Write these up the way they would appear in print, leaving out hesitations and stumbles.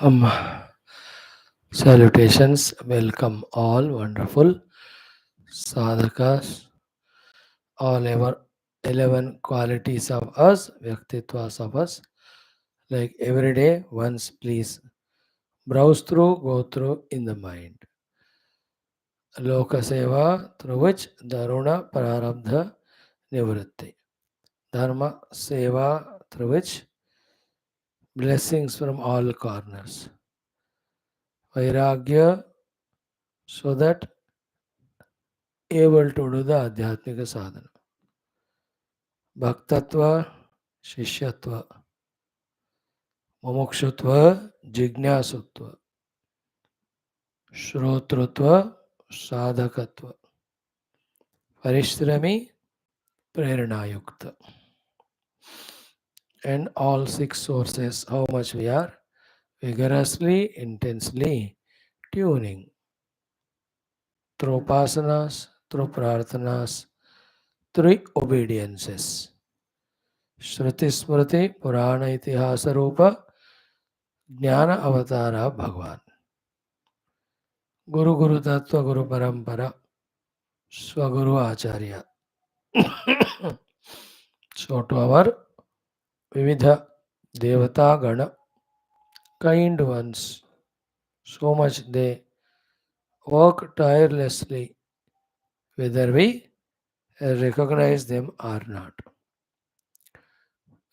Um, Salutations, welcome all wonderful sadhakas, all our 11 qualities of us, Vyaktitwas of us. Like every day, once please browse through, go through in the mind. Loka Seva, through which Daruna Prarabdha Nivritti. Dharma Seva, through which blessings from all corners. Vairagya, so that able to do the Adhyatmika sadhana. Bhaktatva, Shishyatva, Mumukshutva, Jignasutva, Shrotrutva, Sadhakatva, Parishrami, Preranayukta. And all six sources, how much we are vigorously, intensely tuning through upasanas, through prarthanas, through obediences. Shruti Smriti Purana Itihasa Rupa Jnana Avatara Bhagwan. Guru Guru Tattva Guru Parampara Swaguru Acharya. So to our Vividha Devata Gana, kind ones, so much they work tirelessly, whether we recognize them or not.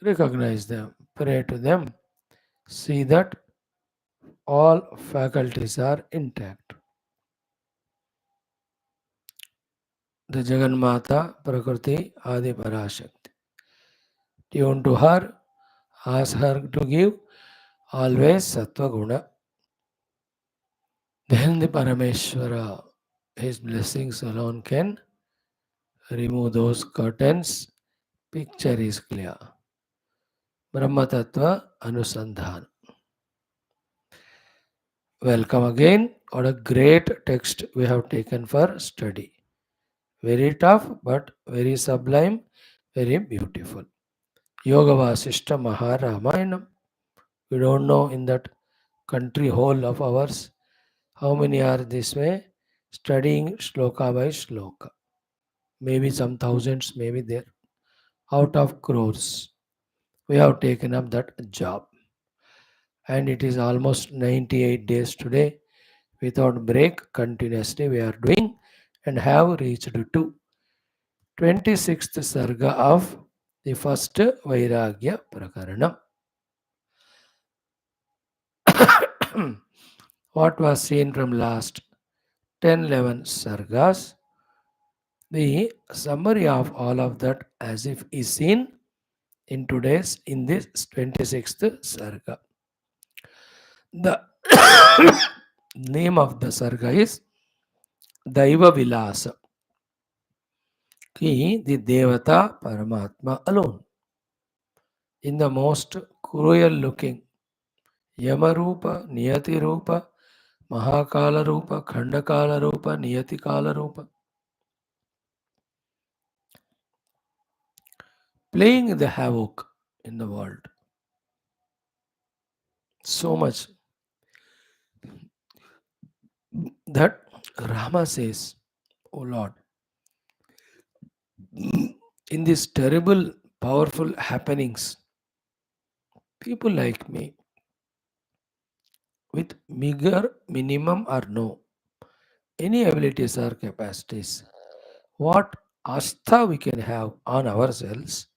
Recognize them, pray to them, see that all faculties are intact. The Jagannatha Prakriti Adi Parashakti. Tune to her, ask her to give always Sattva Guna. Then the Parameshwara, his blessings alone can remove those curtains. Picture is clear. Brahma Tattva Anusandhan. Welcome again. What a great text we have taken for study. Very tough, but very sublime, very beautiful. Yoga Vaashishtha Maha Ramayanam. We don't know in that country whole of ours how many are this way studying shloka by shloka. Maybe some thousands, maybe there. Out of crores, we have taken up that job. And it is almost 98 days today without break, continuously we are doing and have reached to 26th Sarga of the first Vairagya Prakaranam. What was seen from last 10-11 Sargas, the summary of all of that as if is seen in this 26th Sarga. The name of the Sarga is DEVA ki the Devata Paramatma alone, in the most cruel looking Yamarupa, Niyati Rupa, Mahakala Rupa, Khandakala Rupa, Niyati Kala Rupa, playing the havoc in the world. So much that Rama says, "O Lord, in these terrible, powerful happenings, people like me, with meager, minimum or no, any abilities or capacities, what astha we can have on ourselves,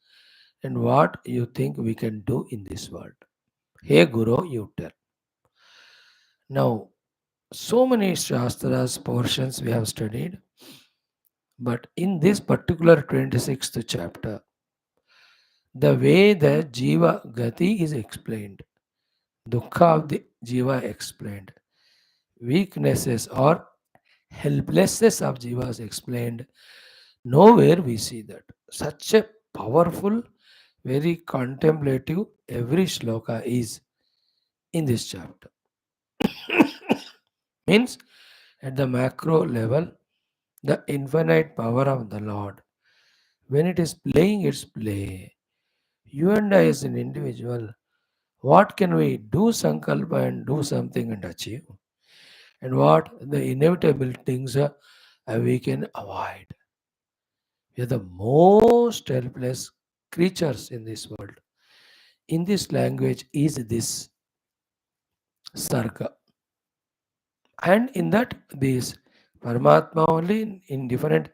and what you think we can do in this world. Hey Guru, you tell." Now, so many Shastras portions we have studied, but in this particular 26th chapter, the way the Jiva Gati is explained, Dukkha of the Jiva explained, weaknesses or helplessness of Jiva is explained, nowhere we see that. Such a powerful, very contemplative, every shloka is in this chapter. Means at the macro level, the infinite power of the Lord, when it is playing its play, you and I as an individual, What can we do sankalpa and do something and achieve? And what the inevitable things we can avoid. We are the most helpless creatures in this world. In this language is this sarga. And in that, this Paramatma only in different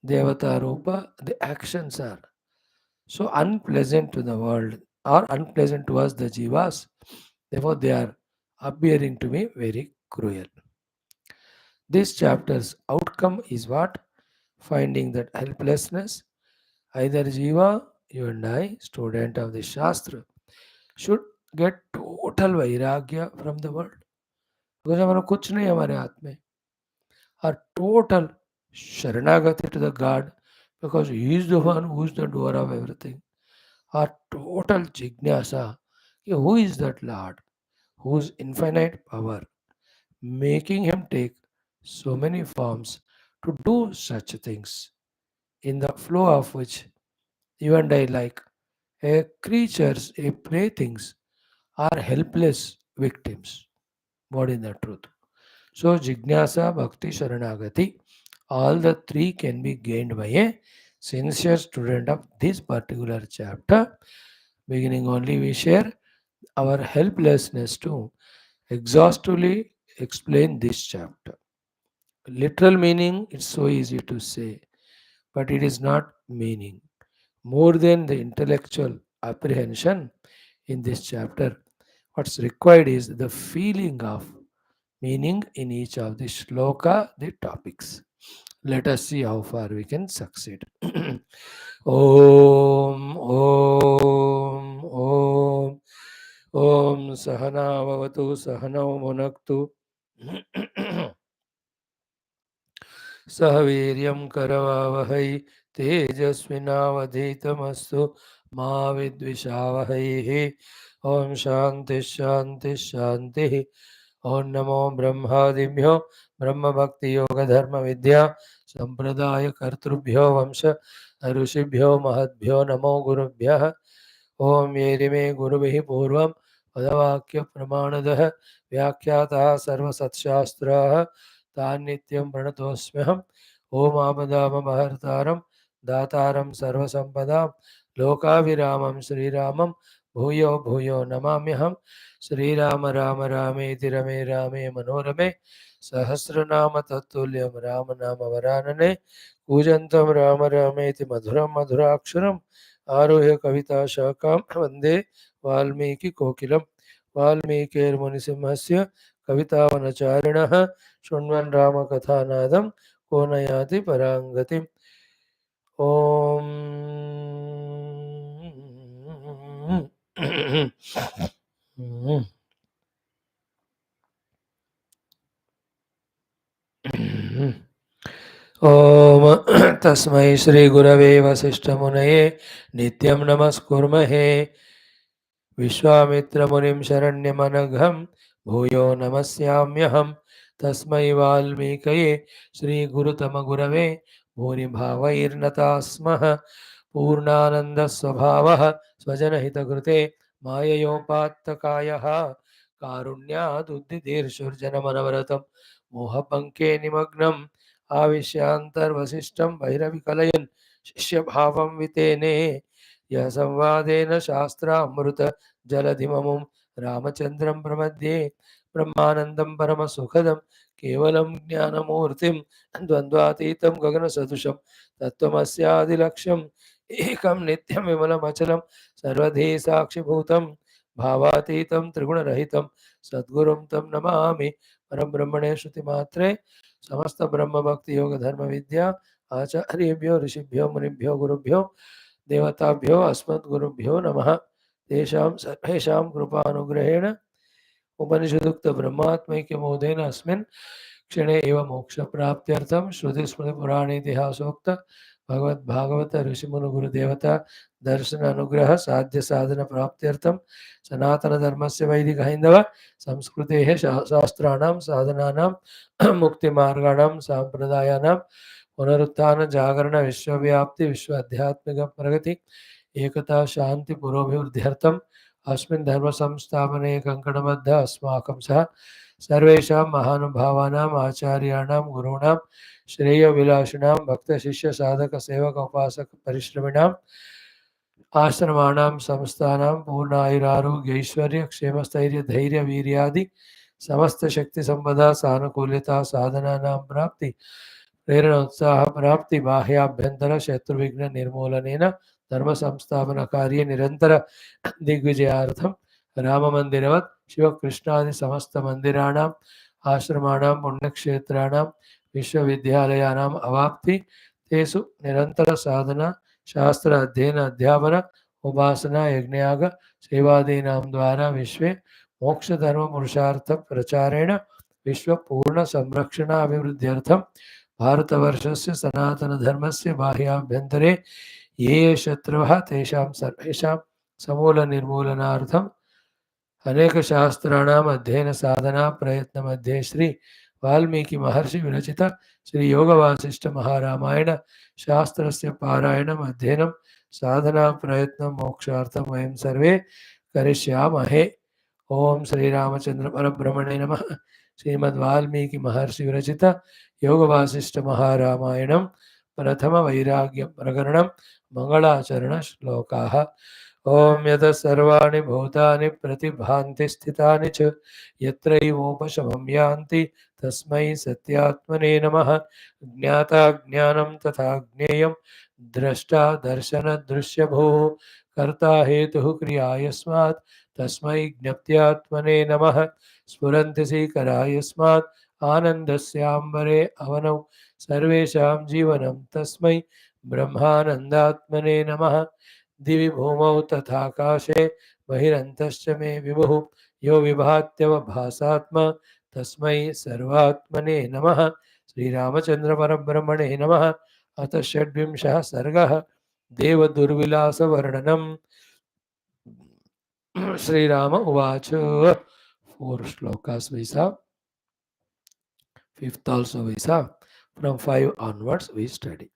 Devata Rupa, the actions are so unpleasant to the world or unpleasant to us, the Jivas. Therefore, they are appearing to me very cruel. This chapter's outcome is what? Finding that helplessness, either Jiva, you and I, student of the Shastra, should get total Vairagya from the world. Because हमारा कुछ नहीं हमारे हाथ में. Our total Sharanagati to the God, because He is the one who is the doer of everything. Our total Jignasa, who is that Lord, whose infinite power, making Him take so many forms to do such things, in the flow of which you and I, like creatures, playthings, are helpless victims. What is the truth? So, Jignasa, Bhakti, Sharanagati, all the three can be gained by a sincere student of this particular chapter. Beginning only, we share our helplessness to exhaustively explain this chapter. Literal meaning, it's so easy to say, but it is not meaning. More than the intellectual apprehension in this chapter, what's required is the feeling of meaning in each of the shloka, the topics. Let us see how far we can succeed. Om, Om, Om, Om Sahana Vavatu Sahanau Munaktu Sahaviryam Karavavahai Tejasvinavadhitamastu Ma Vidvishavahai. Om Shanti Shanti Shanti. Om Namo Brahmadibhyo Brahma Bhakti Yoga Dharma Vidya Sampradaya Kartrubhyo Vamsha ऋषिभ्यो महद्भ्यो नमो गुरुभ्यः. ओम ये मे गुरुभिः पूर्वं पदवाक्य प्रमाणदः व्याख्यातः सर्वसत्शास्त्राः तान्नित्यं प्रणतोऽस्म्यहम्. ओम आपदामपहर्तारं दातारं सर्वसम्पदां लोकाभिरामं श्रीरामं भूयो भूयो नमाम्यहम्. श्रीराम राम रामेति रमे रामे मनोरमे सहस्रनाम तत्तुल्यं राम नाम वरानने. कूजन्तं राम रामेति मधुरं मधुराक्षरम् आरुह्य कविता शाखां वन्दे वाल्मीकि कोकिलं. वाल्मीकिर्मुनिसिंहस्य कवितावनचारिणः शृण्वन् रामकथानादं को न याति पराङ्गतिम्. ॐ ॐ तस्मै श्रीगुरवे वसिष्ठमुनये नित्यं नमस्कुर्महे. विश्वामित्रमुनिं शरण्यमनघं भूयो नमस्याम्यहं. तस्मै वाल्मीकये श्रीगुरुतमगुरवे भूरिभावैर्नताः स्मः. पूर्णानन्दस्वभावः स्वजनहितकृते माययोपात्तकायः कारुण्यादुद्दिदीर्षुर्जनमनवरतं मोहपङ्के निमग्नम् आविश्यान्तर्वसिष्ठं भैरविकलयन् शिष्यभावं वितेने. यः संवादेन शास्त्रामृत जलधिममुं रामचन्द्रं प्रपद्ये. ब्रह्मानन्दं परमसुखदं केवलं ज्ञानमूर्तिं द्वन्द्वातीतं गगनसदृशं तत्त्वमस्यादिलक्ष्यम् एकं नित्यं विमलमचलं सर्वधी साक्षिभूतं भावातीतं त्रिगुणरहितं सद्गुरुं तं नमामि. परब्रह्मणे श्रुतिमात्रे समस्त ब्रह्म भक्ति योग धर्म विद्या आचार्येभ्यो ऋषिभ्यो मुनिभ्यो गुरुभ्यो देवताभ्यो अस्मद्गुरुभ्यो नमः. तेषां सर्वेषां कृपानुग्रहेण उपनिषदुक्त ब्रह्मात्मैक्यमोदेन अस्मिन् क्षणे एव मोक्षप्राप्त्यर्थं श्रुतिस्मृतिपुराणेतिहासोक्त भगवद्भागवत ऋषिमुनिगुरुदेवता दर्शन अनुग्रह साध्य साधन प्राप्त्यर्थं सनातनधर्मस्य वैदिक हैन्दव संस्कृतेः शास्त्राणां साधनानां मुक्तिमार्गाणां साम्प्रदायानां पुनरुत्थान जागरण विश्वव्याप्ति विश्व आध्यात्मिक प्रगति एकता शांति पुरोभिवृद्ध्यर्थम अस्मिन् धर्मसंस्थापने कङ्कणबद्ध अस्माकं सह सर्वेषां महानुभावानाम् आचार्याणां गुरूणां श्रेयविलासिनां भक्तशिष्यसाधकसेवकोपासकपरिश्रमिणाम् आश्रमाणां संस्थानां पूर्णायुरारोग्यैश्वर्यक्षेमस्थैर्यधैर्यवीर्यादि समस्तशक्तिसम्पदा सानुकूल्यता साधनानां प्राप्ति प्रेरणोत्साहप्राप्ति बाह्याभ्यन्तर शत्रुविघ्ननिर्मूलनेन धर्मसंस्थापनकार्ये निरन्तर दिग्विजयार्थं राममन्दिरवत् शिवकृष्णादिसमस्तमन्दिराणाम् आश्रमाणां पुण्यक्षेत्राणां विश्वविद्यालयानाम् अवाप्ति तेषु निरन्तरसाधना शास्त्र अध्ययन अध्यापन उपासना यज्ञयाग सेवादीनां द्वारा विश्वे मोक्षधर्म पुरुषार्थ प्रचारेण विश्व पूर्ण संरक्षण अभिवृद्ध्यर्थं भारतवर्षस्य सनातनधर्मस्य बाह्याभ्यन्तरे ये ये शत्रवः तेषां सर्वेषां समूलनिर्मूलनार्थं अनेक शास्त्राणाम अध्ययन साधना प्रयत्न मध्ये श्री वाल्मीकि महर्षि विरचित श्री योग वासिष्ठ महारामायण शास्त्रस्य पारायणम् अध्ययनं साधना प्रयत्न मोक्षार्थं वयं सर्वे करिष्यामहे। ओम श्री रामचंद्र परब्रह्मणे नमः। श्रीमद् वाल्मीकि महर्षि विरचित योग वासिष्ठ महारामायणं प्रथम वैराग्य प्रकरणं मंगलाचरण श्लोकाः। ओम यतः सर्वाणि भूतानि प्रतिभान्ति स्थितानि च यत्रैवोपशमं यान्ति तस्मै सत्यात्मने नमः। ज्ञाता ज्ञानं तथा ज्ञेयं द्रष्टा दर्शनदृश्यभूः कर्ता हेतुः क्रिया यस्मात् तस्मै ज्ञप्त्यात्मने नमः। स्फुरन्ति सीकरा यस्मात् आनन्दस्याम्बरे अवनौ सर्वेषां जीवनं तस्मै ब्रह्मानन्दात्मने नमः। दिवि भूमौ तथाकाशे बहिरन्तश्च मे विभुः यो विभात्यवभासात्मा तस्मै सर्वात्मने नमः। श्रीरामचंद्र परब्रह्मणे नमः। अथ षड्विंशः सर्गः देवदुर्विलासवर्णनम्। श्रीराम उवाच। 4 shlokas we saw, 5th also we saw. From 5 onwards we study.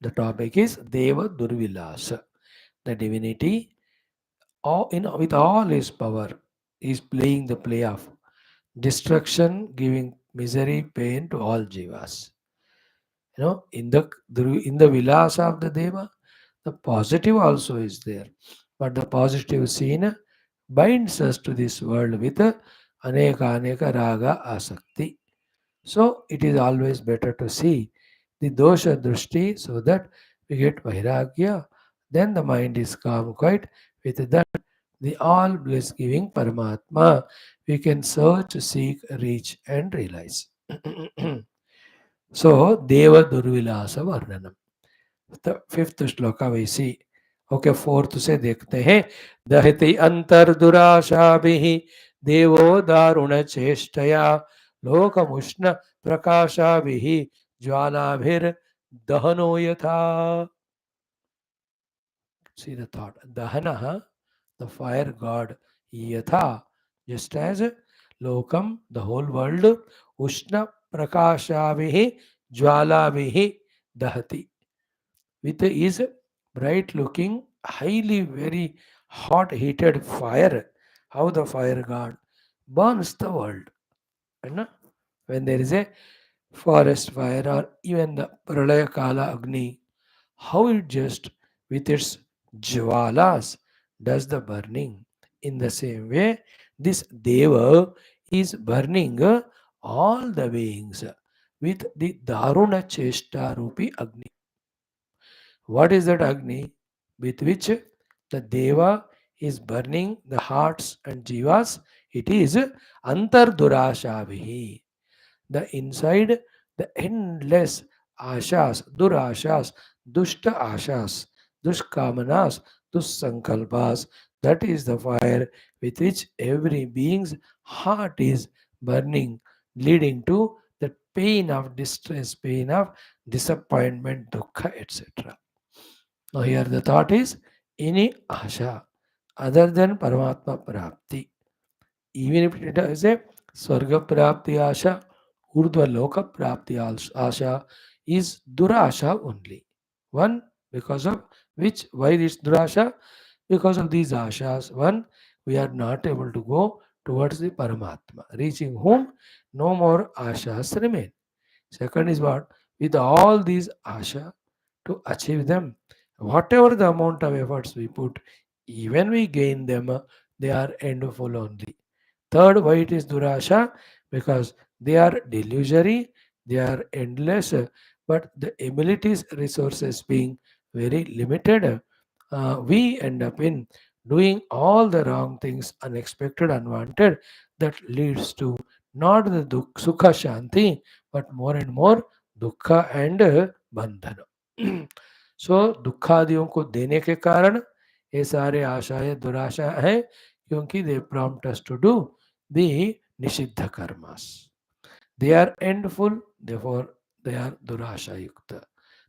The topic is Deva Durvilasa. The divinity, with all his power, is playing the play of destruction, giving misery, pain to all jivas. In the vilasa of the Deva, the positive also is there. But the positive scene binds us to this world with aneka raga asakti. So it is always better to see the dosha drushti so that we get vairagya. Then the mind is calm quite. With that, the all bliss giving Paramatma, we can search, seek, reach, and realize. So, Deva Durvilasa Varnanam. The 5th shloka we see. Okay, 4th से देखते हैं। दहति अंतर्दुराशाभिः देवो दारुण चेष्टया लोकमुष्ण प्रकाशाभिः ज्वालाभिर्दहनो यथा। See the thought. Dahana, the fire god, yatha, just as lokam, the whole world, ushna prakashavihi jwalavihi dahati. With his bright looking, highly very hot heated fire, how the fire god burns the world. And when there is a forest fire or even the pralaya kala agni, how it just with its jwalas does the burning. In the same way, this Deva is burning all the beings with the Daruna Cheshta Rupi Agni. What is that Agni? With which the Deva is burning the hearts and jivas. It is Antardurashavihi. The inside, the endless ashas, durashas, dushta ashas, dushkamanas, dussankalpas. That is the fire with which every being's heart is burning, leading to the pain of distress, pain of disappointment, dukkha, etc. Now here the thought is, any asha other than Paramatma Prapti, even if it is a Swarga Prapti asha, Urdhva Loka Prapti asha is Durasha only. One, because of which, why this Durasha? Because of these ashas. One, we are not able to go towards the Paramatma, reaching whom no more ashas remain. Second is what? With all these asha to achieve them, whatever the amount of efforts we put, even we gain them, they are endful only. Third, why it is durasha? Because they are delusory, they are endless, but the abilities, resources being very limited, we end up in doing all the wrong things, unexpected, unwanted, that leads to not the sukha shanti, but more and more दुखा and बंधन. सो दुखादियों को देने के कारण ये सारे आशाएं दुराशा है, क्योंकि they prompt us to do the निषिद्ध karmas. They are endful, therefore they are durasha yukta.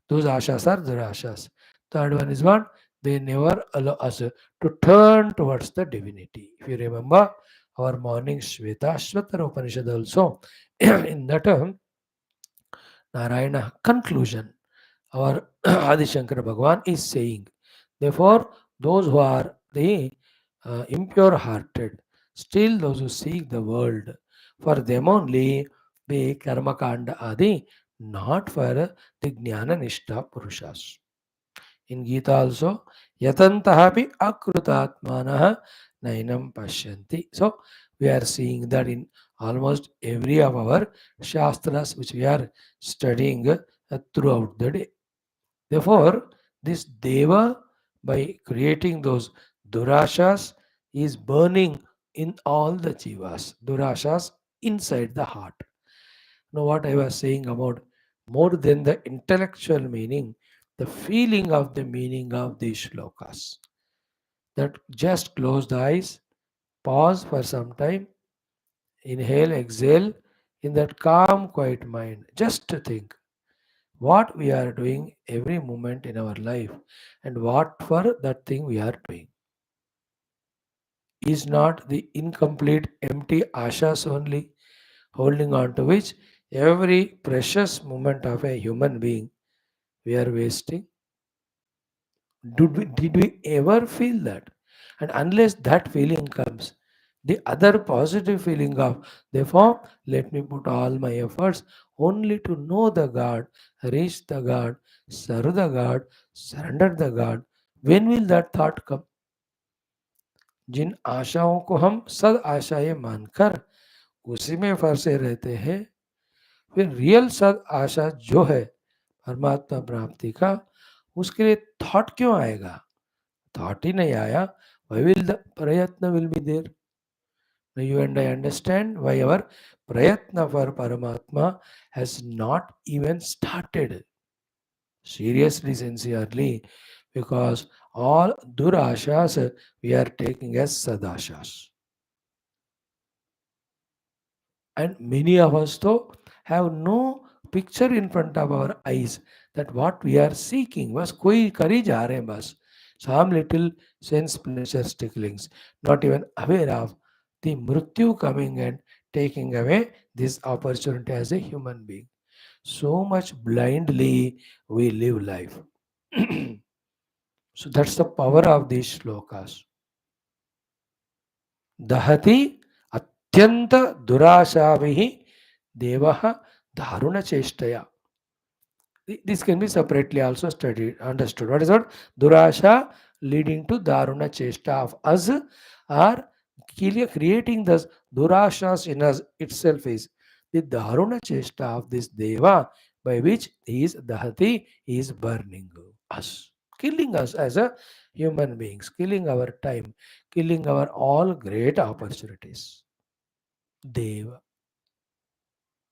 Those ashas are durashas. Third one is what? They never allow us to turn towards the divinity. If you remember our morning Shvetashvatara Upanishad also, in that Narayana conclusion, our Adi Shankara Bhagavan is saying, therefore, those who are the impure hearted, still those who seek the world, for them only the karma kanda adi, not for the jnana nishta purushas. In Gita also, yatantahapi akrutatmanah nainam pashyanti. So, we are seeing that in almost every of our shastras which we are studying throughout the day. Therefore, this Deva, by creating those durashas, is burning in all the jivas, durashas inside the heart. Now, what I was saying about more than the intellectual meaning, the feeling of the meaning of these shlokas. That just close the eyes, pause for some time, inhale, exhale, in that calm, quiet mind, just to think what we are doing every moment in our life and what for that thing we are doing. Is not the incomplete, empty ashas only, holding on to which every precious moment of a human being we are wasting? Did we ever feel that? And unless that feeling comes, the other positive feeling of, therefore, let me put all my efforts only to know the God, reach the God, serve the God, surrender the God. When will that thought come? जिन आशाओं को हम सद आशाएं मानकर उसी में फंसे रहते हैं, फिर रियल सद आशा जो है परमात्मा प्राप्ति का, उसके लिए थॉट क्यों आएगा? थॉट ही नहीं आया, why will the prayatna will be there? Now you and I understand why our prayatna for Paramatma has not even started. Seriously, sincerely, because all durashas we are taking as sadashas. And many of us though have no picture in front of our eyes that what we are seeking was koi kari ja rahe hain bas. Some little sense pleasure ticklings, not even aware of the mrityu coming and taking away this opportunity as a human being. So much blindly we live life. So that's the power of these shlokas. दहति अत्यंत दुराशाभिः देवः दारुण चेष्टया. This can be separately also studied, understood. What is what? Durasha leading to daruna chesta of us, or creating this durashas in us itself is the daruna chesta of this deva, by which he is dahati, he is burning us, killing us as a human beings, killing our time, killing our all great opportunities. देव.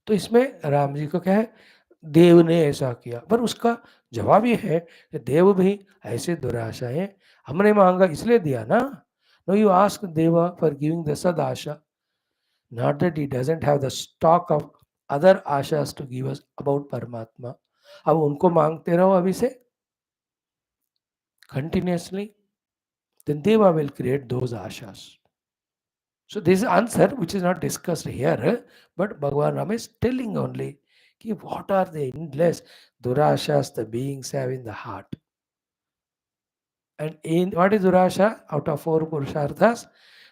तो इसमें राम जी को क्या है, देव ने ऐसा किया, पर उसका जवाब ये है कि देव भी ऐसे दुराशाएं हमने मांगा इसलिए दिया ना. No you ask Deva for giving the सद आशा, not that he doesn't have the stock of other ashas to give us about Paramatma. अब उनको मांगते रहो अभी से continuously, then Deva will create those ashas. So this answer, which is not discussed here, but Bhagavan Rama is telling only कि what are the endless durashas the beings have in the heart. And in what is durasha? Out of four purusharthas,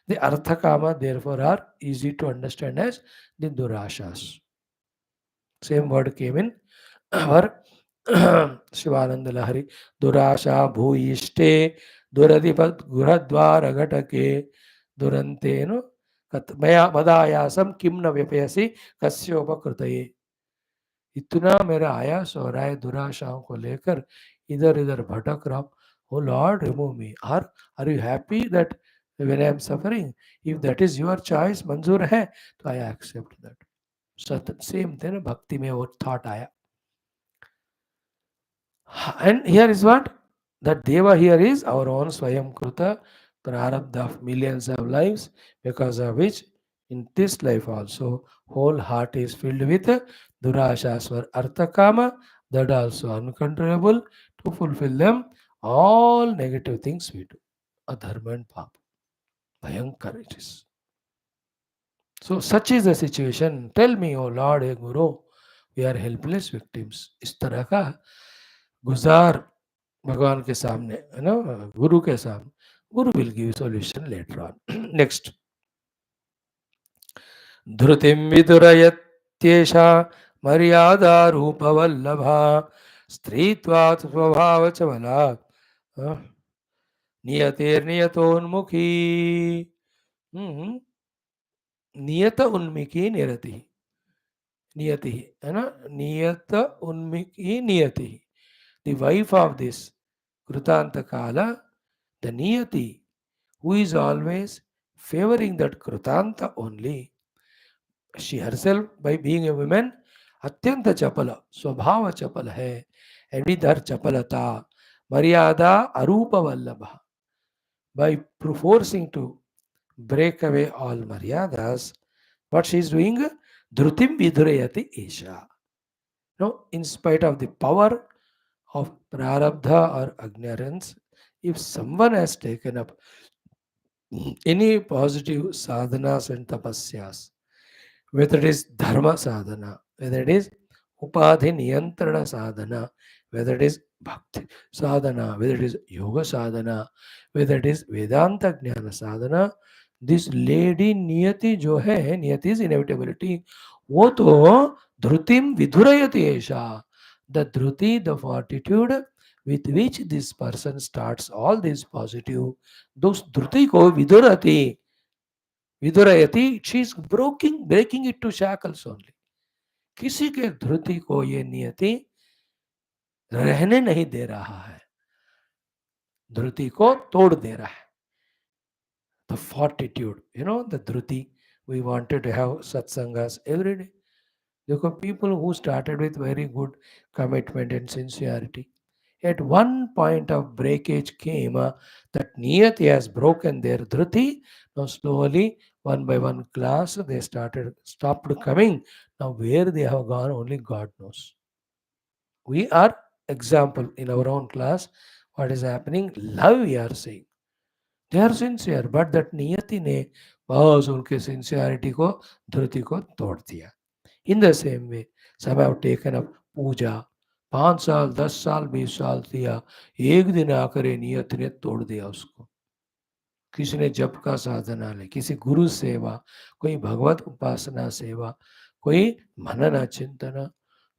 The Artha Kama, therefore, are easy to understand as the Durashas. Same word came in our Shivananda Lahari. Durasha Bhuishte Duradipat Guradwara Gatake Durante no Maya Madayasam Kimna Vyapayasi Kasyopakrutaye. इतना मेरा आयास हो रहा है दुराशाओं को लेकर, इधर इधर भटक रहा हूँ. Oh lord, remove me. Are you happy that when I am suffering? If that is your choice, मंजूर है तो आई एक्सेप्ट दैट. सत सेम थे ना, भक्ति में वो थॉट आया. And here is what? That Deva here is our own Swayam Kruta, Prarabdha of millions of lives, because of which in this life also whole heart is filled with Durashas for Artha Kama, that also uncontrollable. To fulfill them, all negative things we do. Adharma and Papa. Bhayankar it is. So such is the situation. Tell me, O Lord, hey Guru, we are helpless victims. इस तरह का गुजार भगवान के सामने, है ना, गुरु के सामने. Guru will give solution later on. Next. धृतिं विदुरयत्येषा मर्यादा रूपवल्लभा स्त्रीत्वात् स्वभावचबलात् नियतेर्नियतोन्मुखी. नियत उन्मुखी निरति. नियति है ना, नियत उन्मुखी नियति. The wife of this Krutanta Kala, the Niyati, who is always favoring that Krutanta only. She herself, by being a woman, Atyanta Chapala, Swabhava Chapala hai, and with her Chapalata, Maryada Arupa Vallabha, by forcing to break away all Maryadas, what she is doing? Dhrutim Vidurayati Isha. No, in spite of the power of prarabdha or ignorance, if someone has taken up any positive sadhanas and tapasyas, whether it is dharma sadhana, whether it is upadhi niyantrana sadhana, whether it is bhakti sadhana, whether it is yoga sadhana, whether it is vedanta jnana sadhana, this lady niyati जो है, niyati is inevitability, वो तो dhrutim vidhurayati esha. The dhruti, the fortitude with which this person starts all this positive, those dhruti ko vidurati, vidurayati, she is breaking it to shackles only. किसी के धृति को ये नियति रहने नहीं दे रहा है, धृति को तोड़ दे रहा है. The fortitude, you know, the dhruti, we wanted to have satsangas every day. Because people who started with very good commitment and sincerity, at one point of breakage came, that niyati has broken their dhruti. Now slowly, one by one class, they stopped coming. Now where they have gone, only God knows. We are example in our own class. What is happening? Love we are saying. They are sincere, but that niyati ने बस उनके sincerity को, धृति को तोड़ दिया. In the same way, some have taken up पूजा, 5 साल 10 साल 20 साल दिया, एक दिन आकर नियत ने तोड़ दिया उसको. किसी ने जप का साधना ले, किसी गुरु सेवा, कोई भगवत उपासना सेवा, कोई मनन चिंतन,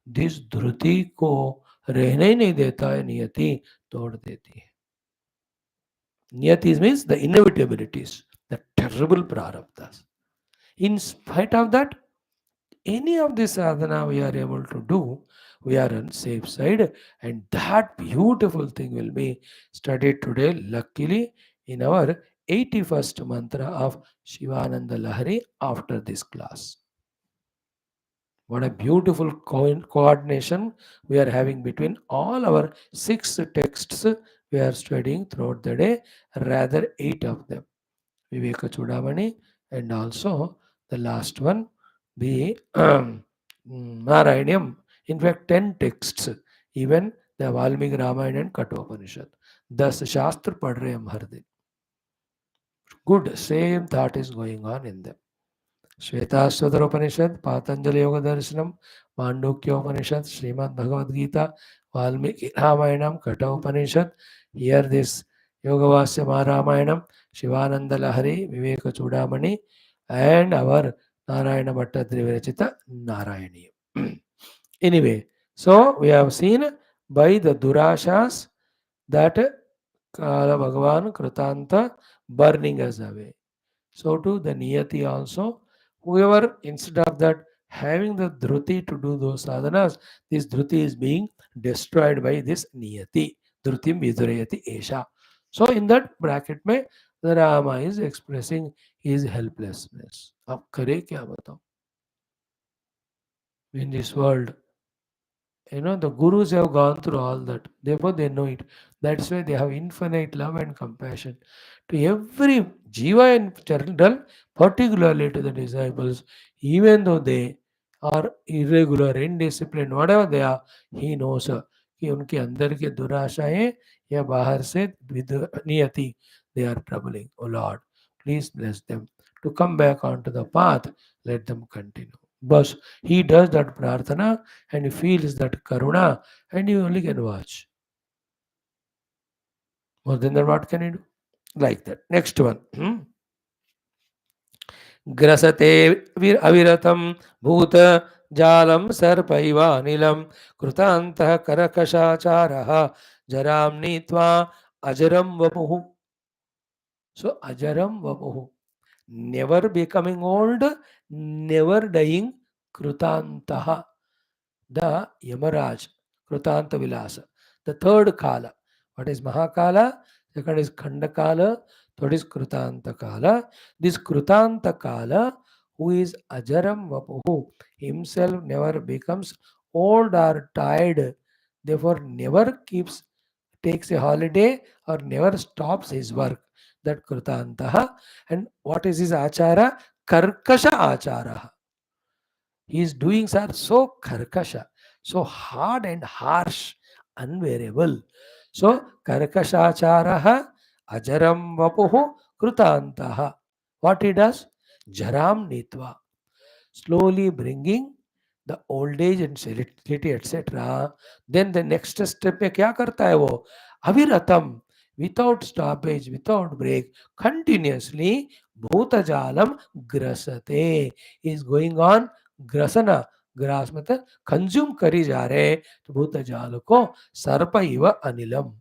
दिस धृति को रहने ही नहीं देता है, नियति तोड़ देती है. Niyatis means the inevitabilities, the terrible prarabdhas. In spite of that, any of this sadhana we are able to do, we are on safe side, and that beautiful thing will be studied today, luckily, in our 81st mantra of Shivananda Lahari after this class. What a beautiful coordination we are having between all our 6 texts we are studying throughout the day, rather 8 of them. Viveka Chudamani, and also the last one, the Narayanam. In fact, 10 texts, even the Valmiki Ramayana and Kathopanishad. 10 Shastra पढ़ रहे हम हर दिन. Good, same thought is going on in them. Shvetashvatara Upanishad, Patanjali योग दर्शनम, मांडूक्योपनिषद, Shrimad Bhagavad Gita, Valmiki Ramayanam, Kathopanishad. Here this Yogavasya Maharamayana, Shivananda Lahari, Viveka Chudamani, and our Narayana Bhattadri Virachita Narayani. Anyway, so we have seen by the Durashas that Kala Bhagavan Kritanta burning us away. So too the Niyati also, whoever instead of that having the Dhruti to do those sadhanas, this Dhruti is being destroyed by this Niyati. Dhrutim Vidurayati Esha. So in that bracket में the Rama is expressing his helplessness. अब करे क्या बताओ? In this world, the gurus have gone through all that. Therefore, they know it. That's why they have infinite love and compassion to every jiva in general, particularly to the disciples, even though they are irregular, indisciplined, whatever they are, he knows कि उनके अंदर के दुराशाएं या बाहर से नियति they are troubling. Oh Lord, please bless them to come back onto the path. Let them continue. But he does that prarthana and he feels that karuna and you only can watch. More than that, what can he do? Like that. Next one. Grasate aviratam bhuta jalam sarpaiva nilam krutantah karakashacharaha jaram nitva ajaram vapuhu. So ajaram vapuhu. Never becoming old, never dying, krutantaha. The Yamaraj, Krutanta Vilasa. The third Kala. What is Mahakala? Second is Khandakala. Third is Krutanta Kala. This Krutanta Kala, who is Ajaram Vapuhu, himself never becomes old or tired, therefore never takes a holiday or never stops his work. That Krutantaha. And what is his Achara? Karkasha Achara. His doings are so karkasha, so hard and harsh, unbearable. So karkashacharaha ajaram vapuhu krutantaha. What he does? Jaram nitva. Slowly bringing the old age and sterility, etc. Then the next step में क्या करता है वो? अविरतम, without stoppage, without break, continuously bhutajalam grasate. He is going on ग्रसना. ग्रास मतलब consume करी जा रहे तो भूत जाल को सर्प इव अनिलम,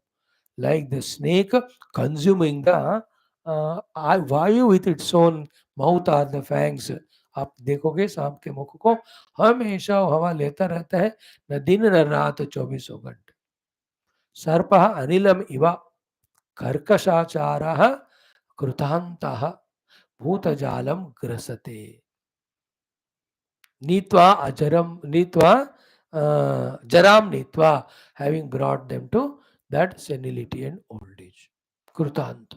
like the snake consuming the vayu with its own mouth or the fangs. आप देखोगे सांप के मुख को हमेशा हवा लेता रहता है, न दिन न रात 24 घंटे. सर्प अनिलम इव कर्कशाचार कृतांत भूतजालम ग्रसते. Nitva ajaram, Nitva jaram Nitva, having brought them to that senility and old age. Krutant.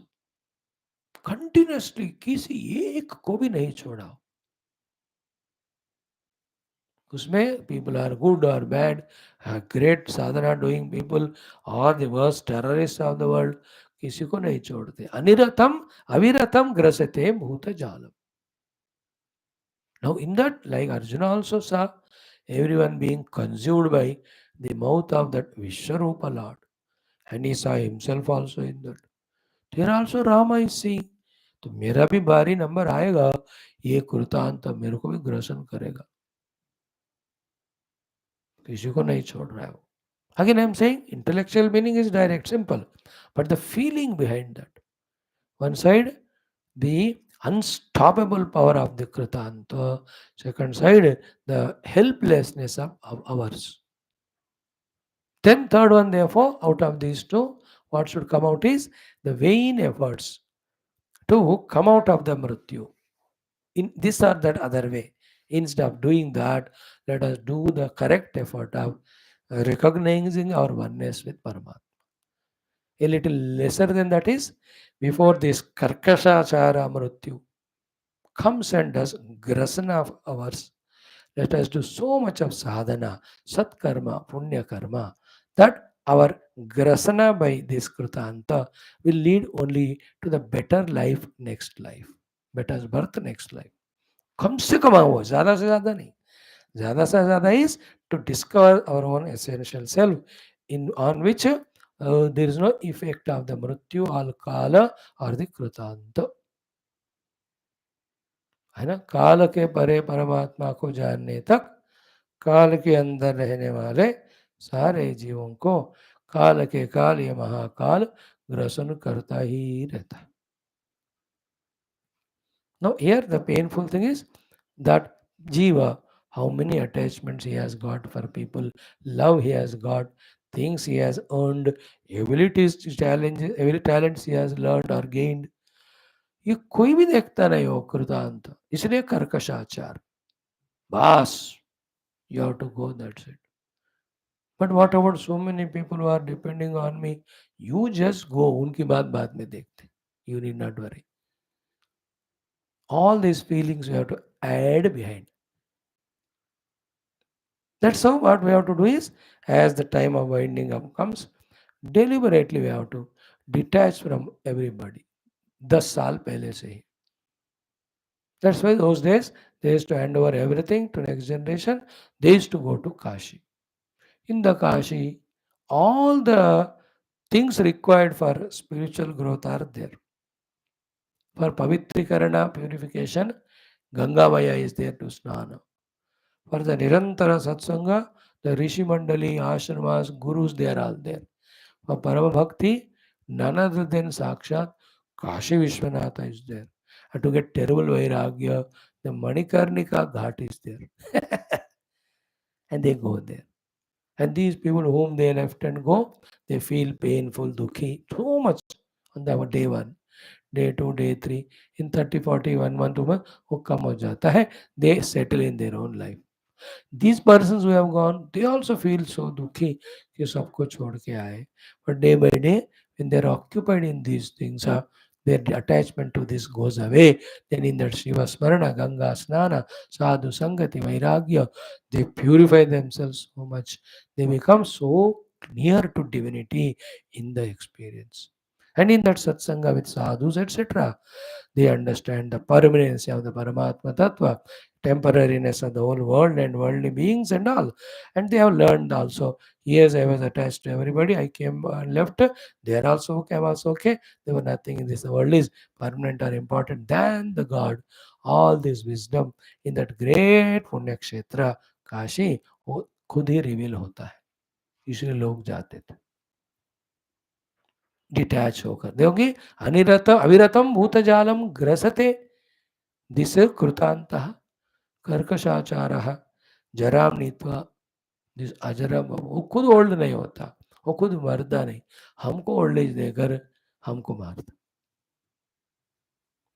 Continuously, किसी एक को भी नहीं छोड़ा. उसमें people are good or bad, great sadhana doing people or the worst terrorists of the world, किसी को नहीं छोड़ते. अनिरतम अविरतम ग्रसते भूत जालम. Now, in that, like Arjuna also saw everyone being consumed by the mouth of that Vishwarupa Lord, and he saw himself also in that. Here also Rama is seeing, तो मेरा भी बारी number आएगा, ये कृतांत मेरे को भी ग्रसन करेगा, किसी को नहीं छोड़ रहा है वो. Again, I am saying intellectual meaning is direct, simple, but the feeling behind that. One side, the unstoppable power of the Kritanta. Second side, the helplessness of ours. Then third one, therefore, out of these two, what should come out is the vain efforts to come out of the mrityu. In this or that other way. Instead of doing that, let us do the correct effort of recognizing our oneness with Paramatma. A little lesser than that is, before this Karkashachara mrityu comes and does grasana of ours, let us do so much of sadhana, satkarma, punya karma, that our grasana by this krutanta will lead only to the better life next life, better birth next life. कम से कम हो, ज़्यादा से ज़्यादा नहीं. ज़्यादा से ज़्यादा is to discover our own essential self, in on which There is no effect of the mrityu or kala or the krutanta. है ना, काल के परे परमात्मा को जानने तक काल के अंदर रहने वाले सारे जीवों को काल के काल ये महाकाल ग्रसन करता ही रहता है. Now here the painful thing is that jiva, how many attachments he has got for people, love he has got, things he has earned, abilities, challenges, every talents he has learned or gained, ये कोई भी देखता नहीं हो कृतांत. इसलिए कर्कशाचार. बस, you have to go, that's it. But what about so many people who are depending on me? You just go, उनकी बात बाद में देखते. You need not worry. All these feelings you have to add behind. That's how what we have to do is, as the time of winding up comes, deliberately we have to detach from everybody. 10 साल पहले से ही. That's why those days they used to hand over everything to next generation. They used to go to Kashi. In the Kashi, all the things required for spiritual growth are there. For Pavitrikarana, purification, Ganga Maya is there to snana. For the Nirantara Satsanga, the Rishi Mandali, Ashramas, Gurus, they are all there. For Parama Bhakti, none other than Sakshat, Kashi Vishwanatha is there. And to get terrible Vairagya, the Manikarnika Ghat is there. And they go there. And these people whom they left and go, they feel painful, dukhi, so much on the day 1, day 2, day 3. In 30, 40, 1 month, 2 month, वो कम हो जाता है. They settle in their own life. These persons who have gone, they also feel so dukhi कि सबको छोड़ के आए. But day by day, when they are occupied in these things, their attachment to this goes away. Then in that Shiva Smarana, Ganga Snana, Sadhu Sangati, Vairagya, they purify themselves so much. They become so near to divinity in the experience. And in that satsanga with sadhus, etc., they understand the permanency of the Paramatma Tattva, temporariness of the whole world and worldly beings and all. And they have learned also. Yes, I was attached to everybody. I came and left. They are also okay. I was okay. There was nothing in this. The world is permanent or important than the God. All this wisdom in that great पुण्य क्षेत्र काशी वो खुद ही reveal होता है. इसलिए लोग जाते थे डिटैच होकर. देखोगे अनिरत अविरतम भूतजालम ग्रसते दिस कृतांतः कर्कशाचारः जराम नीत्वा. दिस अजरम, वो खुद ओल्ड नहीं होता, वो खुद मरता नहीं, हमको ओल्ड एज देकर हमको मारता.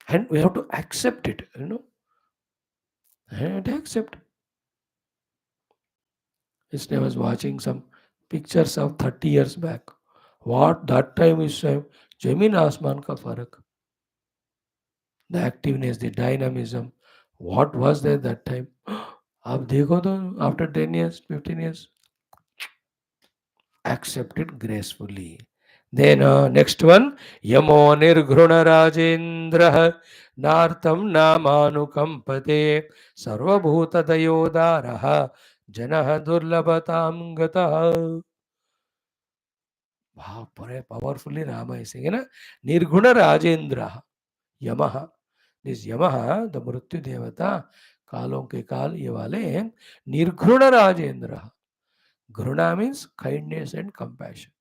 And we have to accept it, and accept. Yesterday I was watching some pictures of 30 years back. What that time is जमीन आसमान का फर्क. The activeness, the dynamism, what was there that time. आप देखो तो after 10 years, 15 years, accept it gracefully. Then next one, Yamo Nirghuna Rajendra Nartam Namanukampate Sarvabhuta Dayodaraha Janaha Durlabatam Gataha. Wow, powerfully Rama is saying, Nirghuna Rajendra Yamaha. This Yamaha, the Mrityu Devata, Kalon ke Kal, ye wale, Nirghuna Rajendra. Gruna means kindness and compassion.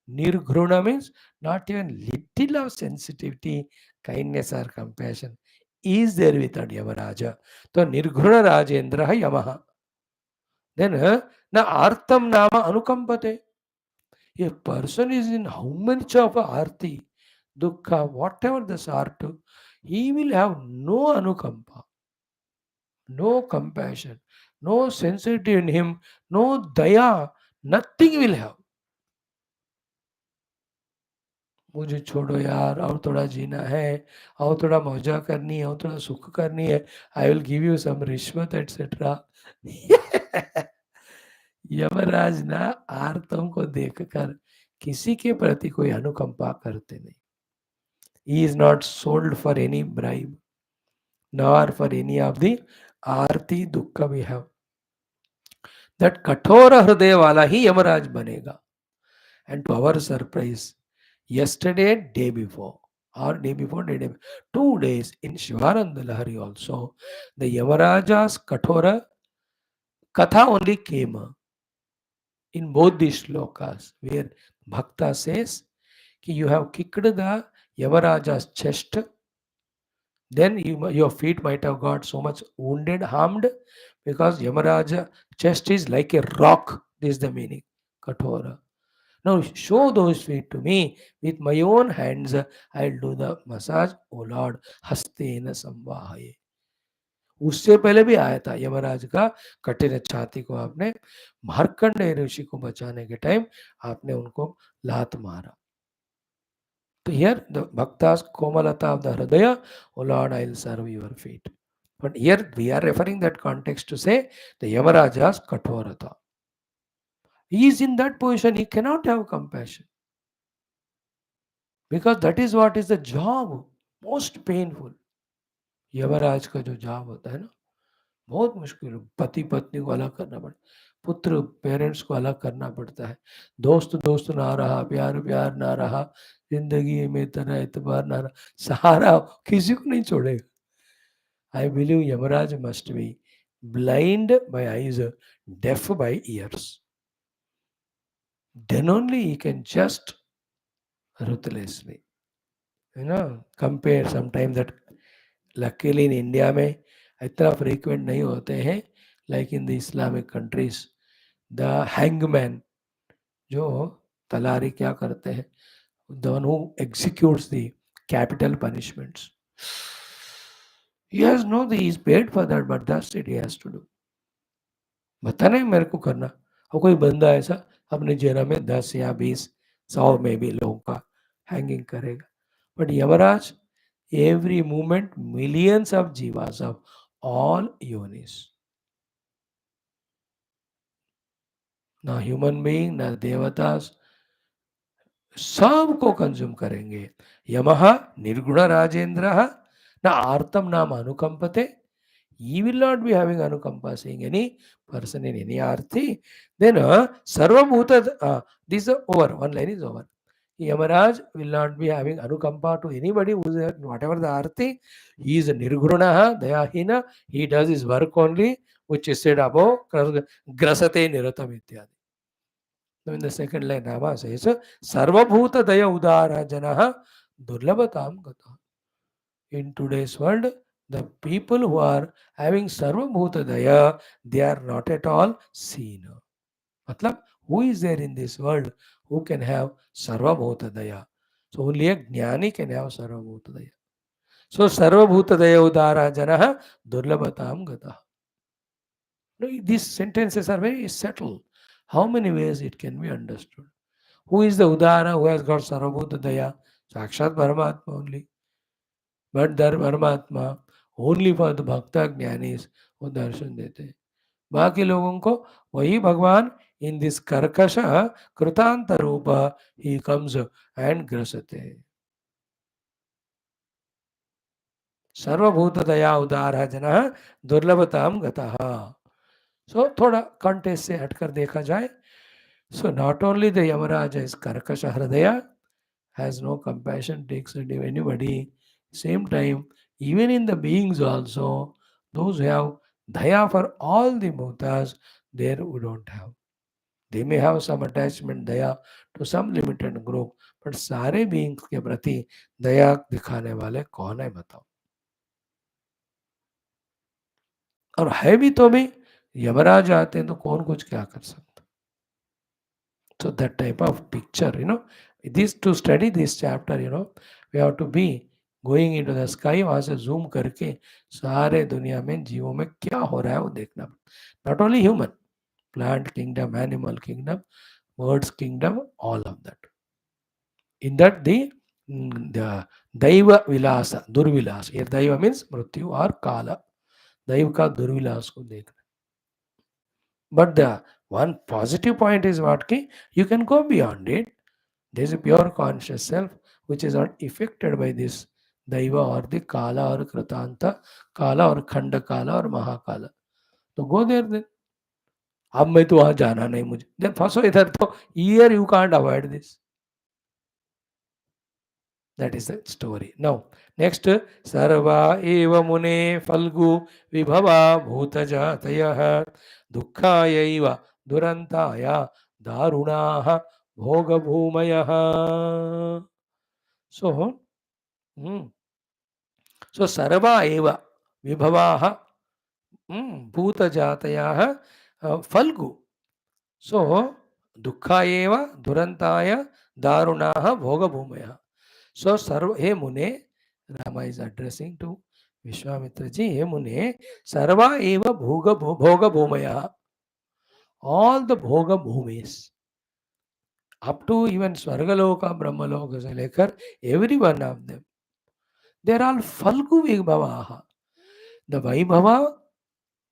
Nirgruna means not even little of sensitivity, kindness or compassion is there without Yamaraja. So Nirgruna Rajendra Yamaha. Then na Artam Nama Anukampate. A person is in how much of a arti, dukkha, whatever the sort, he will have no anukampa, no compassion, no sensitivity in him, no daya, nothing will have. मुझे छोड़ो यार, और थोड़ा जीना है, और थोड़ा मौजा करनी है, और थोड़ा सुख करनी है. I will give you some रिश्वत एटसेट्रा. यमराज ना आर्तों को देखकर किसी के प्रति कोई अनुकंपा करते नहीं. He is not sold for any bribe, nor for any of the आरती दुख we have. That कठोर हृदय वाला ही यमराज बनेगा. And to our surprise, yesterday, day before, 2 days in Shivananda Lahari also, the Yamaraja's Kathora Katha only came in both these shlokas, where Bhakta says, ki you have kicked the Yamaraja's chest, then your feet might have got so much wounded, harmed, because Yamaraja chest is like a rock. This is the meaning. Kathora. Now show those feet to me. With my own hands, I'll do the massage. O Lord, hastena samvahaye. उससे पहले भी आया था यमराज का कठिन छाती को आपने मार्कंडेय ऋषि को बचाने के टाइम आपने उनको लात मारा. So here the bhaktas komalata of the hridaya, O Lord, I will serve your feet. But here we are referring that context to say the Yamaraja's kathorata. He is in that position, he cannot have compassion. Because that is what is the job, most painful. Yamraj का जो job होता है ना, बहुत मुश्किल. पति पत्नी को अलग करना पड़ता, पुत्र पेरेंट्स को अलग करना पड़ता है, दोस्त दोस्त ना रहा, प्यार प्यार ना रहा, जिंदगी में तरह एतबार ना रहा, सहारा किसी को नहीं छोड़ेगा. I believe Yamaraj must be blind by eyes, deaf by ears. Then only he can just ruthlessly, compare sometimes that. Luckily in India में इतना frequent नहीं होते हैं, like in the Islamic countries. The hangman, जो तलारी क्या करते हैं, the one who executes the capital punishments. He has no, he is paid for that, but that's it he has to do. बता नहीं मेरे को करना. और कोई बंदा ऐसा अपने जेरा में 10 या 20, 100 में भी लोगों का हैंगिंग करेगा. But Yamraj, every moment, millions of jivas of all yonis. ना ह्यूमन बीइंग, ना देवतास, सबको कंज्यूम करेंगे. यमः निर्गुण राजेंद्र ना आर्तम नाम अनुकंपते. He will not be having anukampa, seeing any person in any arti. Then sarvabhuta, this is over, one line is over. Yamaraj will not be having anukampa to anybody who is whatever the arti. He is a nirgunaha, dayahina. He does his work only, which is said above, grasate niratam ityadi. Now in the second line, Rama says, sarvabhuta daya udara janaha durlabhatam gata. In today's world, the people who are having sarvabhuta daya, they are not at all seen. Matlab, who is there in this world who can have sarvabhuta daya? So only a jnani can have sarvabhuta daya. So sarvabhuta daya udara janaha durlabhatam gata. No, these sentences are very subtle. How many ways it can be understood? Who is the udara who has got sarvabhuta daya? Sakshat Paramatma only. But the Paramatma only for the Bhakta Jnanis वो दर्शन देते हैं. बाकी लोगों को वही भगवान in this karkasha कृतांत रूप he comes and grasate. सर्वभूत दया उदार जनः दुर्लभताम गतः. So थोड़ा कंटेस्ट से हटकर देखा जाए, so not only the Yamaraja is karkasha hridaya, has no compassion, takes anybody. Same time, even in the beings also, those who have daya for all the bhutas, there we don't have. They may have some attachment, daya to some limited group, but सारे beings के प्रति दया दिखाने वाले कौन है बताओ. और है भी तो भी यमराज आते हैं तो कौन कुछ क्या कर सकता. So that type of picture, this to study this chapter, we have to be going into the sky, वहां से zoom करके सारे दुनिया में जीवों में क्या हो रहा है वो देखना. Not only human, plant kingdom, animal kingdom, birds kingdom, all of that. In that the Daiva Vilasa, Durvilasa. Here Daiva means Mrityu or Kala. Daiva ka Durvilas ko देखना. But the one positive point is what ki you can go beyond it. There is a pure conscious self which is not affected by this Daiva or the Kala or Kratanta, Kala or Khanda Kala or Mahakala. So go there then. अब मैं तो वहां जाना नहीं मुझे, जब फंसो इधर तो year you can't avoid this. That is the story. Now, next, sarva eva mune falgu vibhava bhutajatayah dukkayaiva durantaya darunaha bhogabhumayah. So, hmm, so sarva eva vibhavaha bhutajatayah falgu. So, dukkayeva durantaya darunaha bhogabhumayah. So, Sarva, hey Mune, Rama is addressing to Vishwamitra ji, hey Mune, Sarva eva bhoga bhumaya. All the bhoga bhumis, up to even Swargaloka, Brahmaloka, Lekar, every one of them, they are all Falgu Vibhavaha. The Vaibhava,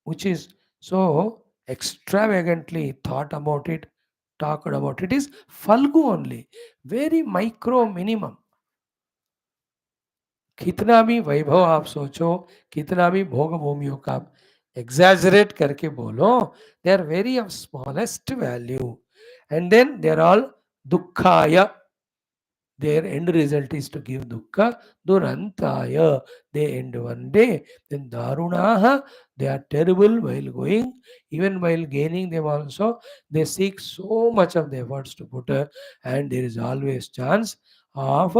which is so extravagantly thought about it, talked about it, is Falgu only, very micro minimum. कितना भी वैभव आप सोचो, कितना भी भोग भूमियों का आप exaggerate करके बोलो, they are very of smallest value, and then they are all दुखाय. Their end result is to give dukkha. Durantaya, they end one day. Then darunaha, they are terrible while going. Even while gaining them also, they seek so much of the efforts to put her, and there is always chance of,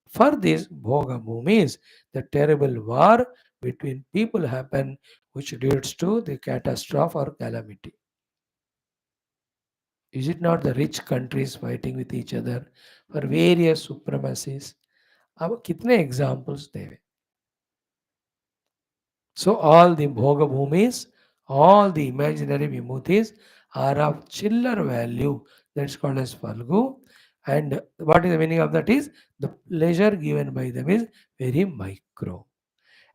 for these bhoga bhumis, the terrible war between people happen, which leads to the catastrophe or calamity. Is it not the rich countries fighting with each other for various supremacies? अब कितने examples देवे. So all the bhoga bhumis, all the imaginary vibhutis are of chiller value. That's called as falgu. And what is the meaning of that is the pleasure given by them is very micro.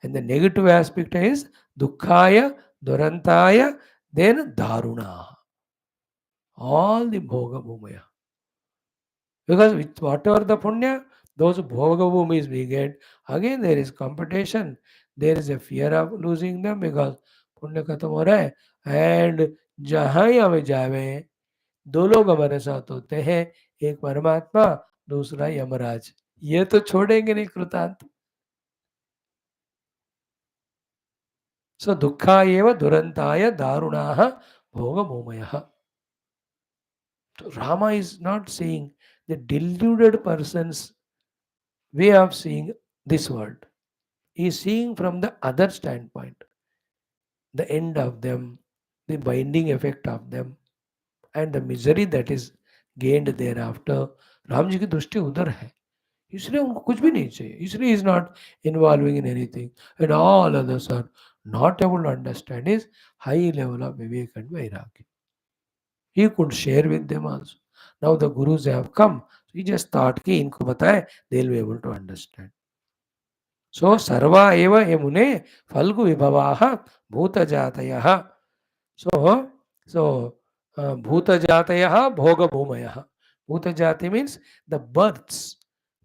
And the negative aspect is dukkhaya, durantaya, then daruna. All the bhoga bhumaya. Because with whatever the punya, those bhoga bhumis we get, again there is competition. There is a fear of losing them because पुण्य खत्म हो रहा है, and जहाँ ही हमें जावे दो लोग हमारे साथ होते हैं, एक परमात्मा, दूसरा यमराज. ये तो छोड़ेंगे नहीं कृतांत. सो दुखा एव दुरंताय दारुणाः भोगभूमयः. So Rama is not seeing the deluded person's way of seeing this world. He is seeing from the other standpoint, the end of them, the binding effect of them, and the misery that is gained thereafter. Ram ji की दृष्टि उधर है, इसलिए उनको कुछ भी नहीं चाहिए, इसलिए is not involving in anything, and all others are not able to understand his high level of vivek and vairagya. He could share with them also. Now the gurus have come, so he just thought कि इनको बताए, they will be able to understand. So sarva eva emune falgu vibhavaha bhutajatayah. So bhutajatayah bhoga bhumayah. Bhutajati means the births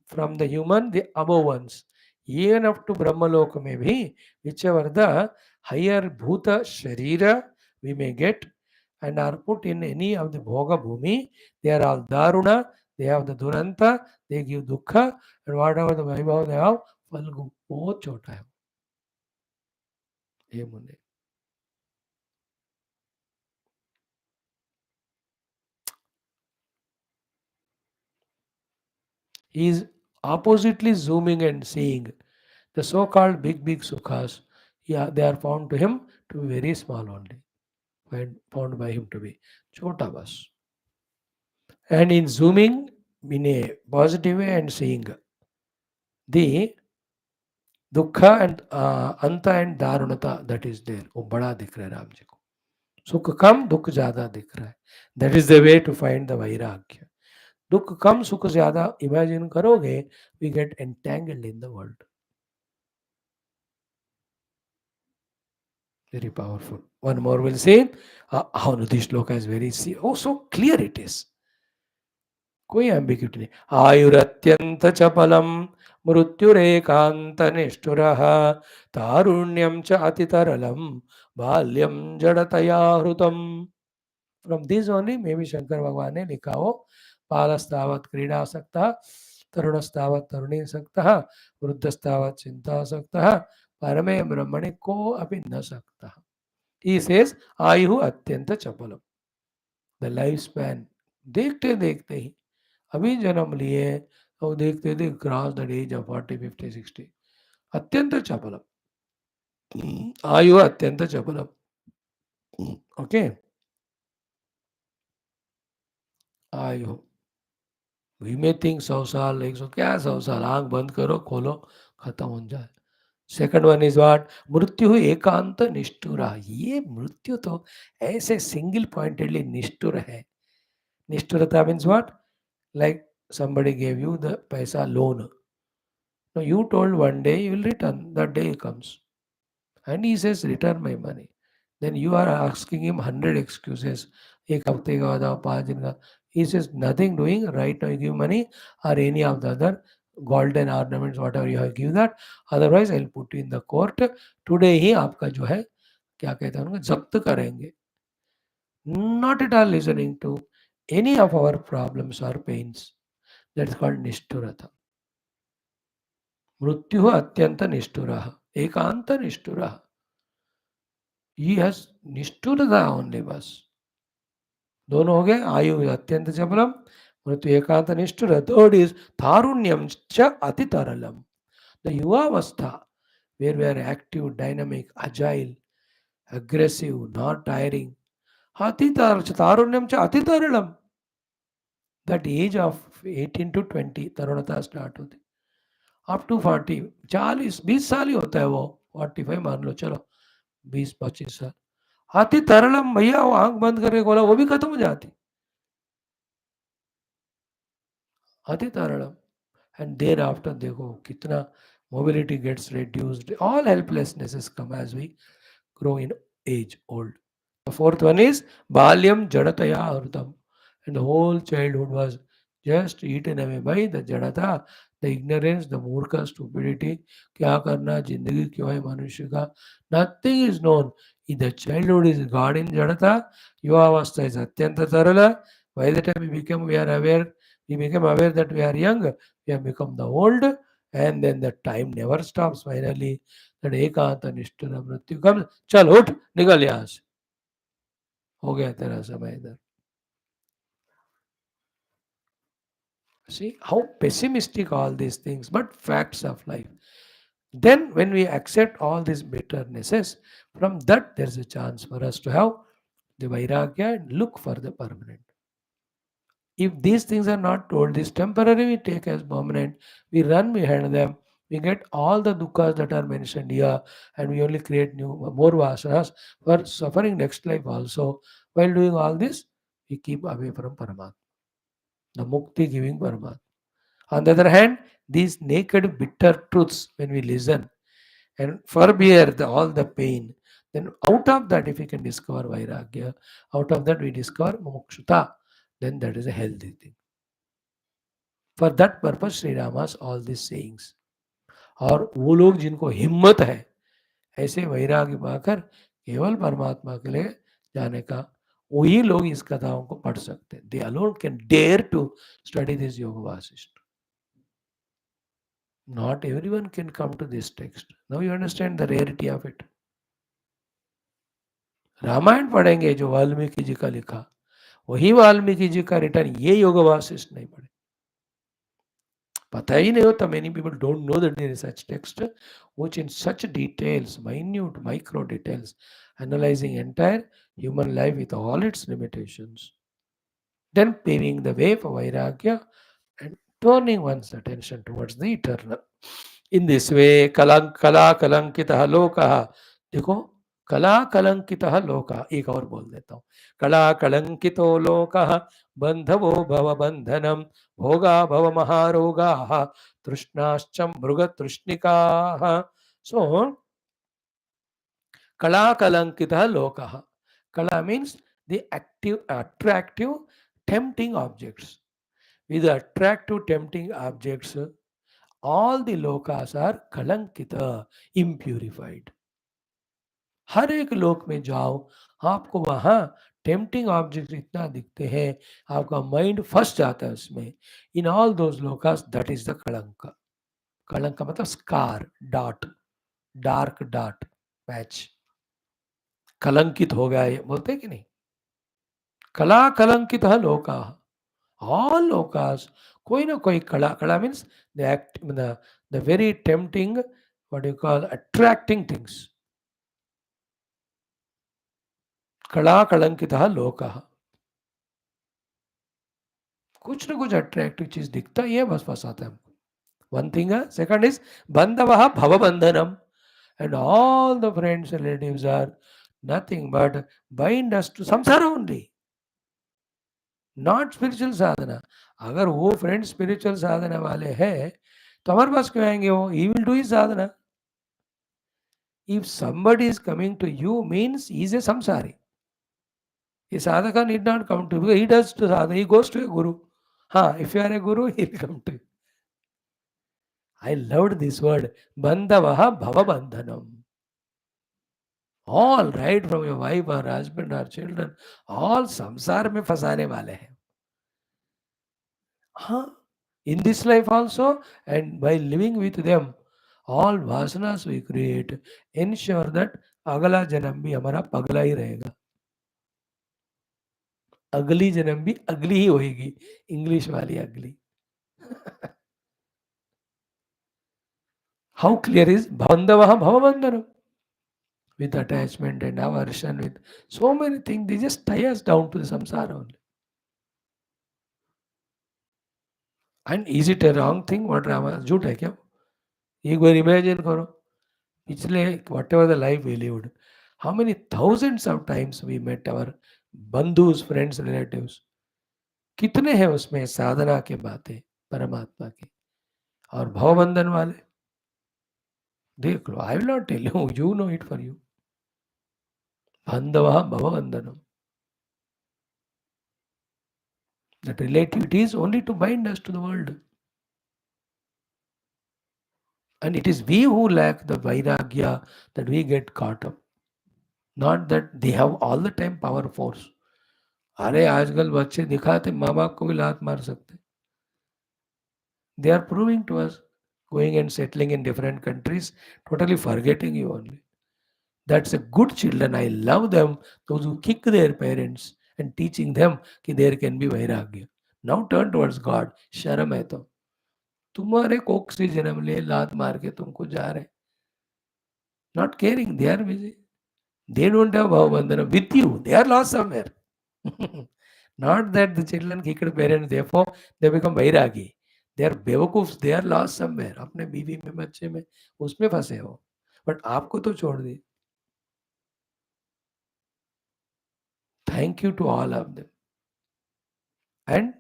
from the human, the above ones. Even up to Brahmaloka may be, whichever the higher bhuta sharira we may get and are put in any of the bhoga bhumi, they are all daruna, they have the duranta, they give dukkha, and whatever the vaibhav they have, falgu, बहुत छोटा है ये मुने. He is oppositely zooming and seeing the so-called big sukhas. Yeah, they are found to him to be very small only. Found by him to be chota bas. And in zooming in a positive way and seeing the dukha and anta and darunata that is there, वो बड़ा दिख रहा है राम जी को. सुख कम दुख ज्यादा दिख रहा है. That is the way to find the vairagya. दुख कम सुख ज्यादा imagine करोगे, we get entangled in the world. Very powerful. One more will say, how this shloka is very, oh, so clear it is. कोई ambiguity नहीं. आयुरत्यंत चपलम मृत्युरेकांत निष्ठुरः तारुण्यम च अतितरलम बाल्यम जड़तया हृतम. From this only maybe Shankar Bhagwan ने लिखा हो बालस्तावत् क्रीडासक्तः तरुणस्तावत् तरुणीसक्तः वृद्धस्तावत् चिंतासक्तः परमे ब्रह्मणि को अपि न सक्तः. He says आयु अत्यंत चपलम. The लाइफ स्पैन देखते देखते ही अभी जन्म लिए तो देखते देखते क्रॉस द एज ऑफ 40 50 60 अत्यंत चपलम. आयु अत्यंत चपलम. ओके आयु वी मे थिंक 100 साल 100 क्या 100 साल आंख बंद करो खोलो खत्म हो जाए. सेकंड वन इज व्हाट मृत्यु एकांत निष्ठुरा. ये मृत्यु तो ऐसे सिंगल पॉइंटेडली निष्ठुर है. निष्ठुरता means what like somebody gave you the paisa loan. Now you told one day you will return. That day comes and he says return my money. Then you are asking him 100 excuses. एक हफ्ते का बाद 5 दिन का. He says nothing doing. Right now you give money or any of the other golden ornaments whatever you have give that. Otherwise I'll put you in the court. Today ही आपका जो है क्या कहते हैं उनको जब्त करेंगे. Not at all listening to any of our problems or pains. That's called निष्ठुरता. मृत्यु अत्यंत निष्ठुरः एकांत निष्ठुरः. He has निष्ठुरता only बस. दोनों हो गए. आयु अत्यंत चपलम मृत्यु एकांत निष्ठुर. थर्ड इज तारुण्यम च अति तरलम. द युवावस्था where we are active, dynamic, agile, aggressive, not tiring. अति तारुण्यम च अति तरलम. That age of 18 to 20 तरुणता स्टार्ट होती. अप टू 40 40 20 साल ही होता है वो. 45 मान लो चलो 20-25 साल. अति तरलम भैया वो आंख बंद करके बोला वो भी खत्म हो जाती. अति तरलम. And thereafter देखो कितना mobility gets reduced. All helplessnesses come as we grow in age, old. The fourth one is balyam jadataya avrutam. And the whole childhood was just eaten away by the jadata, the ignorance, the मूर्खा, stupidity. क्या करना जिंदगी क्यों है मनुष्य का. Nothing is known. In the childhood is God in jadata. युवावस्था is atyanta tarala. By the time we become aware that we are young, we have become the old, and then the time never stops. Finally, that ekanta nishtara mrityu comes. चल उठ निकल यहाँ से. हो गया तेरा समय इधर. See how pessimistic all these things, but facts of life. Then when we accept all these bitternesses, from that there's a chance for us to have the vairagya and look for the permanent. If these things are not told, this temporary we take as permanent, we run behind them, we get all the dukkhas that are mentioned here, and we only create more vasanas for suffering next life also. While doing all this, we keep away from Paramatma, the mukti giving Paramatma. On the other hand, these naked bitter truths, when we listen and forbear all the pain, then out of that, if we can discover vairagya, out of that we discover mokshuta, then that is a healthy thing. For that purpose Shri रामास all these sayings. और वो लोग जिनको हिम्मत है ऐसे वैराग्य पाकर केवल परमात्मा के लिए जाने का, वही लोग इस कथाओं को पढ़ सकते हैं. They alone can dare to study this Yoga Vasishtha. Not everyone can come to this text. Now you understand the rarity of it. Ramayan पढ़ेंगे जो वाल्मीकि जी का लिखा, वही वाल्मीकि जी का रिटर्न ये योग वासिष्ठ नहीं पढ़े. पता ही नहीं होता. Many people don't know that there is such text which in such details, minute micro details, analyzing entire human life with all its limitations, then paving the way for vairagya and turning one's attention towards the eternal. In this way, kala kalankitah lokah. देखो कला कलंकितः लोकः. एक और बोल देता हूँ. कला कलंकितो लोकः बंधवो भव बंधनम भोगा भव महारोगाः तृष्णाश्च मृगतृष्णिकाः. So कला कलंकितः लोकः. Kala means the active, attractive, tempting objects. With the attractive, tempting objects, all the lokas are kalankita, impurified. हर एक लोक में जाओ आपको वहां टेम्पटिंग ऑब्जेक्ट इतना दिखते हैं, आपका माइंड फंस जाता है उसमें. In all those Lucas, that is the कलंक. कलंक का मतलब scar, dot, dark dot, patch. कलंकित हो गया ये बोलते हैं कि नहीं. कला कलंकित लोका, ऑल लोकास. कोई ना कोई कला, कला means the act, the very tempting, what you call attracting things. कला कलंकित लोका. कुछ ना कुछ अट्रैक्टिव चीज दिखता ही है, बस फंसाता है हमको. One thing. सेकंड इज बंधवः भवबंधनम. And all the friends and relatives are nothing but bind us to samsara only, not spiritual sadhana. अगर वो फ्रेंड स्पिरिचुअल साधना वाले हैं तो हमारे पास क्यों आएंगे वो? He will do his Sadhana. If somebody is coming to you means he is a samsari. A sadhaka need not come to you because he does to sadhana, he goes to a guru. If you are a guru, he will come to you. I loved this word, bandhavaha bhavabandhanam. All right, from your wife or husband or children, all samsar में फंसाने वाले हैं. In this life also, and by living with them, all vasanas we create, ensure that अगला जन्म भी हमारा पगला ही रहेगा. अगली जन्म भी अगली ही होएगी, इंग्लिश वाली अगली. How clear is bandhavah bhavabandhanam? With attachment and aversion, with so many things, they just tie us down to the samsara only. And is it a wrong thing? What Rama? झूठ है क्या? एक बार imagine करो, पिछले whatever the life we lived, how many thousands of times we met our bandhus, friends, relatives. कितने हैं उसमें साधना के बातें परमात्मा की, और भवबंधन वाले देख लो. I will not tell you, you know it for you. बंधवः भवबंधनम. That relativity is only to bind us to the world. And it is we who lack the vairagya that we get caught up. Not that they have all the time power force. अरे आजकल बच्चे दिखाते माँ बाप को भी लात मार सकते. They are proving to us, going and settling in different countries, totally forgetting you only. That's a good children. I love them. Those who kick their parents and teaching them कि there can be vairagya. Now turn towards God. शर्म है तो तुम्हारे कोख से जन्म ले, लात मार के तुमको जा रहे. Not caring, they are busy. They don't have bhavabandhana with you. They are lost somewhere. Not that the children kicked parents, therefore they become vairagi. They are बेवकूफ, they are lost somewhere. अपने बीवी में, बच्चे में, उसमें फंसे हो. But आपको तो छोड़ दिए. Thank you to all of them. And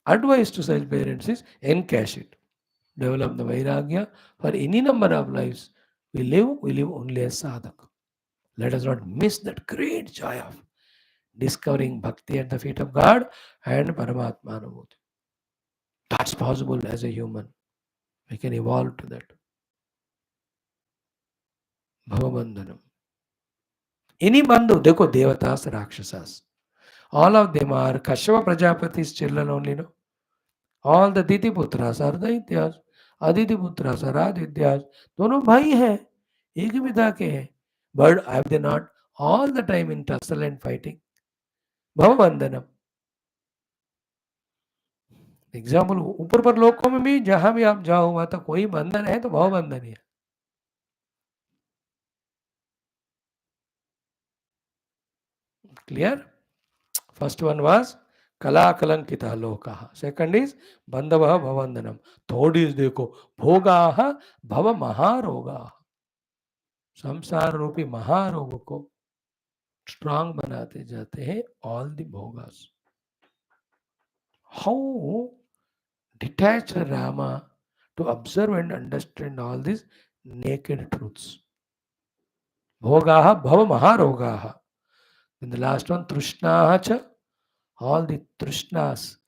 advice to such parents is encash it. Develop the vairagya for any number of lives. We live only as sadhaka. Let us not miss that great joy of discovering bhakti at the feet of God and Paramatma Anubhuti. That's possible as a human. We can evolve to that. Bhavabandhanam. Any bandhu, dekho, devatas, rakshasas. All of them are Kashyapa Prajapati's children only, no? All the Diti Putras are Daityas. Aditi Putras are Adityas. दोनों भाई हैं, एक ही पिता के हैं. But have they not all the time in tussle and fighting? Bhavabandhanam. Example, ऊपर पर लोकों में भी जहां भी आप जाओ, वहां तो कोई बंधन है तो भाव बंधन ही है. क्लियर. फर्स्ट वन वाज कला कलंकिता लोका. सेकंड इज बंधवः भवबंधनम. थर्ड इज देखो भोगाः भव महारोगा. संसार रूपी महारोग को स्ट्रांग बनाते जाते हैं all the bhogas. How detached Rama to observe and understand all these naked truths. Bhogaha bhava maharogaha. And the last one, trishnaha cha. All the trishnas,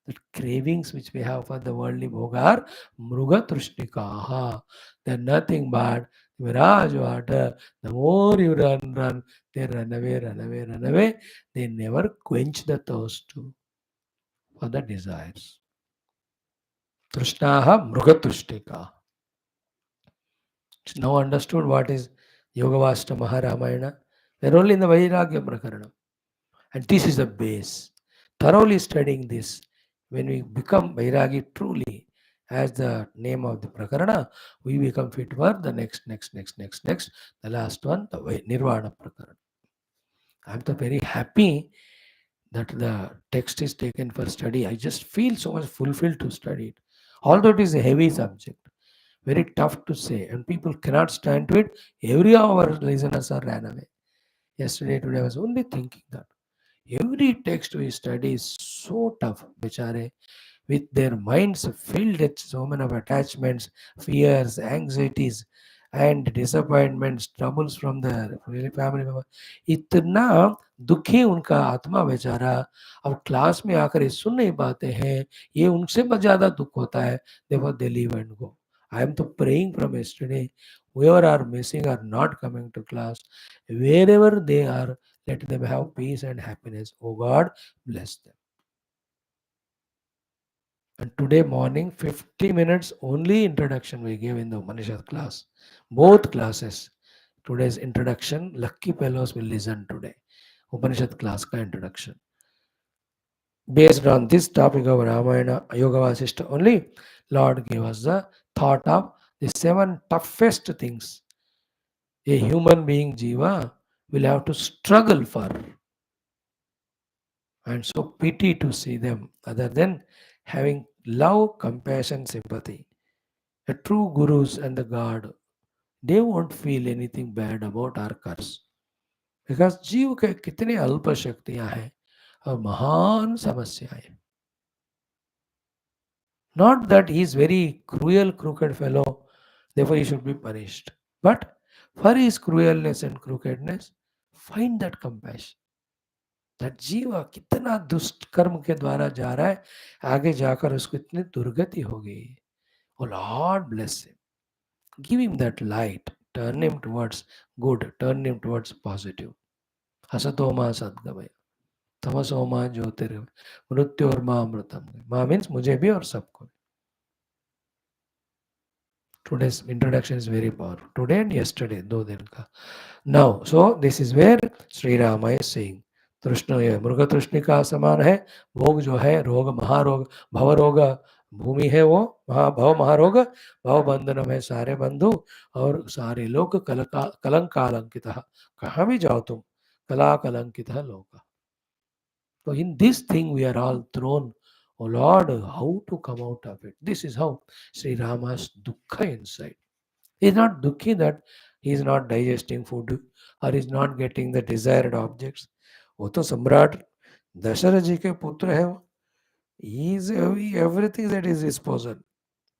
the cravings which we have for the worldly bhoga are mruga trishnikaha. They are nothing but Mirage water, the more you run, they run away. They never quench the thirst for the desires. Trishnaha Mrugatrishtika. Now understood what is Yogavasta Maha Ramayana. We're only in the Vairagya Prakaranam. And this is the base. Thoroughly studying this, when we become Vairagi truly, as the name of the Prakarana, we become fit for the next. The last one, the Nirvana Prakarana. I'm so very happy that the text is taken for study. I just feel so much fulfilled to study it. Although it is a heavy subject, very tough to say, and people cannot stand to it. Every of our listeners are ran away. Yesterday, today, I was only thinking that every text we study is so tough, bichare, with their minds filled with so many of attachments, fears, anxieties, and disappointments, troubles from the family member. इतना दुखी उनका आत्मा बेचारा अब class में आकर ये सुन नहीं पाते हैं, ये उनसे बहुत ज़्यादा दुख होता है. Therefore they leave and go. I am to praying from yesterday. Whoever are missing or not coming to class, wherever they are, let them have peace and happiness. Oh God, bless them. And today morning, 50 minutes only introduction we gave in the Upanishad class. Both classes. Today's introduction, lucky fellows will listen today. Upanishad class ka introduction. Based on this topic of Ramayana, Yoga Vaashishtha only, Lord gave us the thought of the 7 toughest things a human being Jiva will have to struggle for. And so pity to see them, other than having love, compassion, sympathy. The true gurus and the God, they won't feel anything bad about our curse. Because जीव के कितने अल्प शक्तियां हैं और महान समस्याएं. Not that he is very cruel, crooked fellow, therefore he should be punished. But for his cruelness and crookedness, find that compassion. That जीवा कितना दुष्ट कर्म के द्वारा जा रहा है, आगे जाकर उसको इतनी दुर्गति होगी. Oh Lord bless him. Give him that light. Turn him towards good. Turn him towards positive. Asatoma sadgamaya. Tamasoma jyotirgamaya. Mrityorma amritam. Ma means मुझे भी और सबको. Today's introduction is very powerful. Today and yesterday, दो दिन का. Now, so this is where Sri Rama is saying. तृष्ण ये मृग तृष्णि का समान है. भोग जो है रोग महारोग भव रोग भूमि है वो भव महारोग भव बंधनम है सारे बंधु और सारे लोग कलंकालंकित. कहाँ भी जाओ तुम कला कलंकित लोग. So in this thing we are all thrown. Oh Lord, how to come out of it? This is how Sri Rama's dukkha inside. He is not dukhi that he is not digesting food or is not getting the desired objects. वो तो सम्राट दशरथ जी के पुत्र है वो. He is everything that is disposal.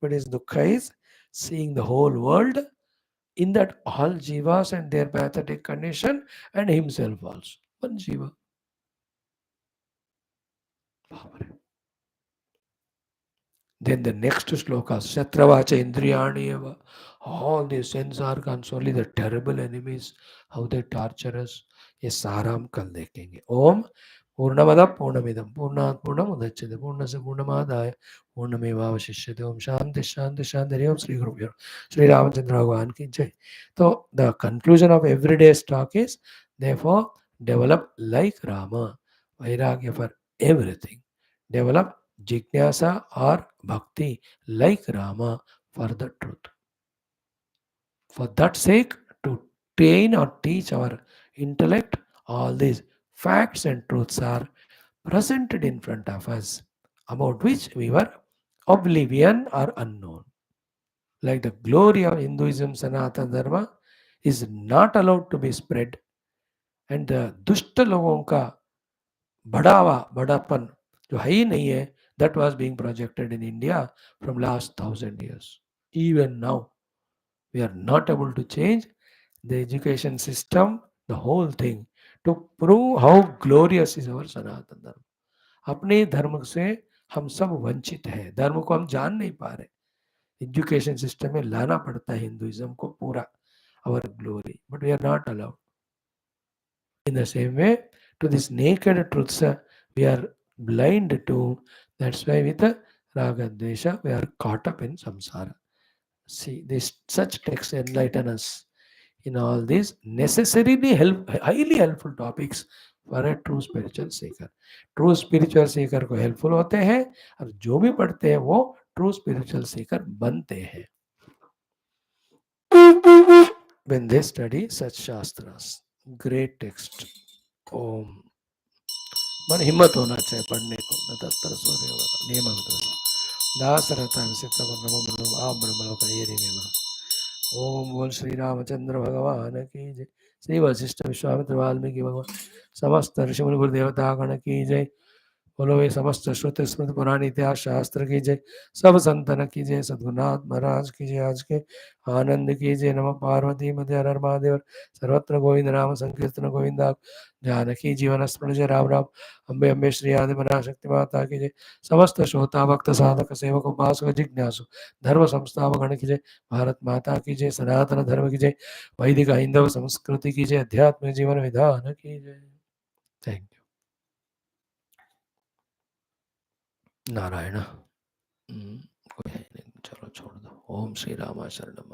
But his dukkha is seeing the whole world in that all jivas and their pathetic condition and himself also. One jiva. Then the next shloka, Shatravacha Indriyani eva. All the sense organs, only the terrible enemies, how they torture us. ये सारा हम कल देखेंगे. ओम पूर्णमद पूर्णमिदम पूर्णात् पूर्णमुदच्यते पूर्णस्य पूर्णमादाय पूर्णमेवावशिष्यते. ओम शांति शांति शांति. हरि ओम. श्री गुरुभ्यो. श्री रामचंद्र भगवान की जय. So the conclusion of everyday's talk is, therefore develop like Rama, vairagya for everything. Develop jignasa or bhakti like Rama for the truth. For that sake, to train or teach our intellect, all these facts and truths are presented in front of us, about which we were oblivion or unknown. Like the glory of Hinduism, Sanatana Dharma is not allowed to be spread, and the दुष्ट लोगों का बड़ापन जो है ही नहीं है, that was being projected in India from last 1,000 years. Even now, we are not able to change the education system, the whole thing, to prove how glorious is our Sanatana Dharma. अपने धर्म से हम सब वंचित हैं, धर्म को हम जान नहीं पा रहे. एजुकेशन सिस्टम में लाना पड़ता है हिंदुइज्म को पूरा. our glory. But we are not allowed. In the same way, to this naked truths we are blind to. That's why with raga dvesha we are caught up in samsara. See, this such texts enlighten us in all these necessarily highly helpful topics for a true spiritual seeker. True spiritual Sikar को helpful होते हैं और जो भी पढ़ते हैं वो true spiritual Sikar बनते हैं when they study such shastras. Great text. ओम मन हिम्मत होना चाहिए पढ़ने को न तत्पर सूर्य होगा नियम दास रहता है सिद्ध ब्रह्म आप ब्रह्म का ये नियम ओम बोल श्री रामचंद्र भगवान की जय श्री वशिष्ठ विश्वामित्र वाल्मीकि भगवान समस्त ऋषि मुनि गुरु देवता गण की जय बोलो वे समस्त श्रुति स्मृति पुराण इतिहास शास्त्र की जय सब संतन की जय सद्गुरुनाथ महाराज की जय आज के आनंद की जय नमः पार्वती मध्य हर महादेव सर्वत्र गोविंद नाम संकीर्तन गोविंदा जानकी जीवन स्मरण जय राम राम अम्बे अम्बे श्री आदि शक्ति माता की जय समस्त श्रोता भक्त साधक सेवक उपासक जिज्ञासु धर्म संस्थापक गण की जय भारत माता की जय सनातन धर्म की जय वैदिक हिंदव संस्कृति की जय अध्यात्म जीवन विधान की जय थैंक यू नारायण कोई है नहीं चलो छोड़ दो ओम श्री रामा शरणम